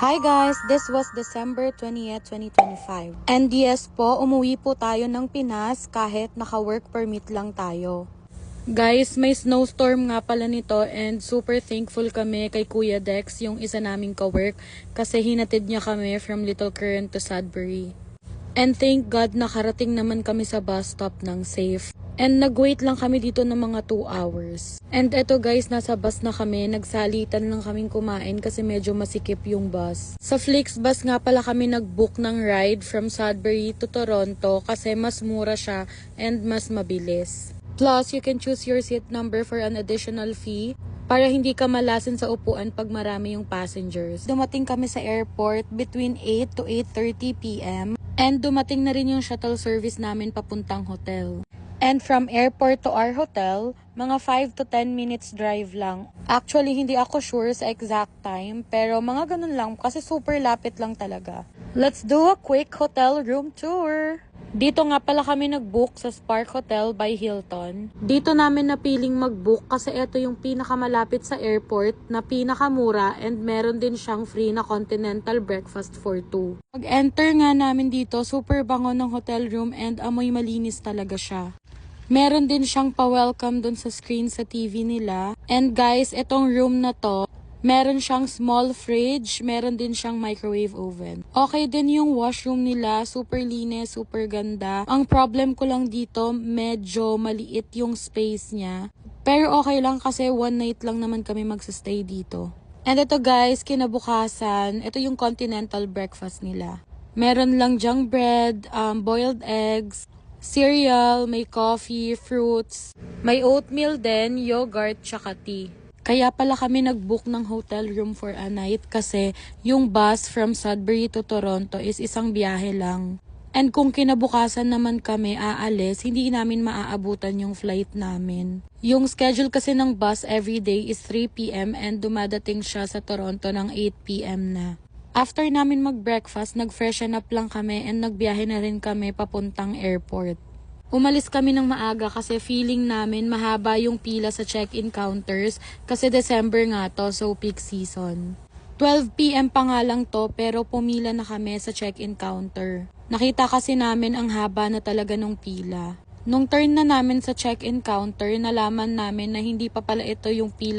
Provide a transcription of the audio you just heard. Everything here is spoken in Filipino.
Hi guys! This was December 20th, 2025. And yes po, umuwi po tayo ng Pinas kahit naka-work permit lang tayo. Guys, may snowstorm nga pala nito and super thankful kami kay Kuya Dex, yung isa naming ka-work, kasi hinatid niya kami from Little Current to Sudbury. And thank God nakarating naman kami sa bus stop ng safe. And nag-wait lang kami dito ng mga 2 hours. And eto guys, nasa bus na kami. Nagsalitan lang kaming kumain kasi medyo masikip yung bus. Sa Flixbus nga pala kami nag-book ng ride from Sudbury to Toronto kasi mas mura siya and mas mabilis. Plus, you can choose your seat number for an additional fee para hindi ka malasin sa upuan pag marami yung passengers. Dumating kami sa airport between 8 to 8:30 p.m. And dumating na rin yung shuttle service namin papuntang hotel. And from airport to our hotel, mga 5 to 10 minutes drive lang. Actually, hindi ako sure sa exact time, pero mga ganun lang kasi super lapit lang talaga. Let's do a quick hotel room tour! Dito nga pala kami nag-book sa Spark Hotel by Hilton. Dito namin napiling mag-book kasi ito yung pinakamalapit sa airport na pinakamura and meron din siyang free na continental breakfast for 2. Pag-enter nga namin dito, super bango ng hotel room and amoy malinis talaga siya. Meron din siyang pa-welcome dun sa screen sa TV nila. And guys, itong room na to, meron siyang small fridge, meron din siyang microwave oven. Okay din yung washroom nila, super linis, super ganda. Ang problem ko lang dito, medyo maliit yung space niya. Pero okay lang kasi one night lang naman kami magsastay dito. And ito guys, kinabukasan, ito yung continental breakfast nila. Meron lang dyang bread, boiled eggs, cereal, may coffee, fruits, may oatmeal din, yogurt, tsaka tea. Kaya pala kami nag-book ng hotel room for a night kasi yung bus from Sudbury to Toronto is isang biyahe lang. And kung kinabukasan naman kami aalis, hindi namin maaabutan yung flight namin. Yung schedule kasi ng bus everyday is 3 p.m. and dumadating siya sa Toronto ng 8 p.m. na. After namin mag-breakfast, nag-freshen up lang kami and nagbiyahe na rin kami papuntang airport. Umalis kami ng maaga kasi feeling namin mahaba yung pila sa check-in counters kasi December nga to, so peak season. 12 p.m. pa nga lang to pero pumila na kami sa check-in counter. Nakita kasi namin ang haba na talaga nung pila. Nung turn na namin sa check-in counter, nalaman namin na hindi pa pala ito yung pila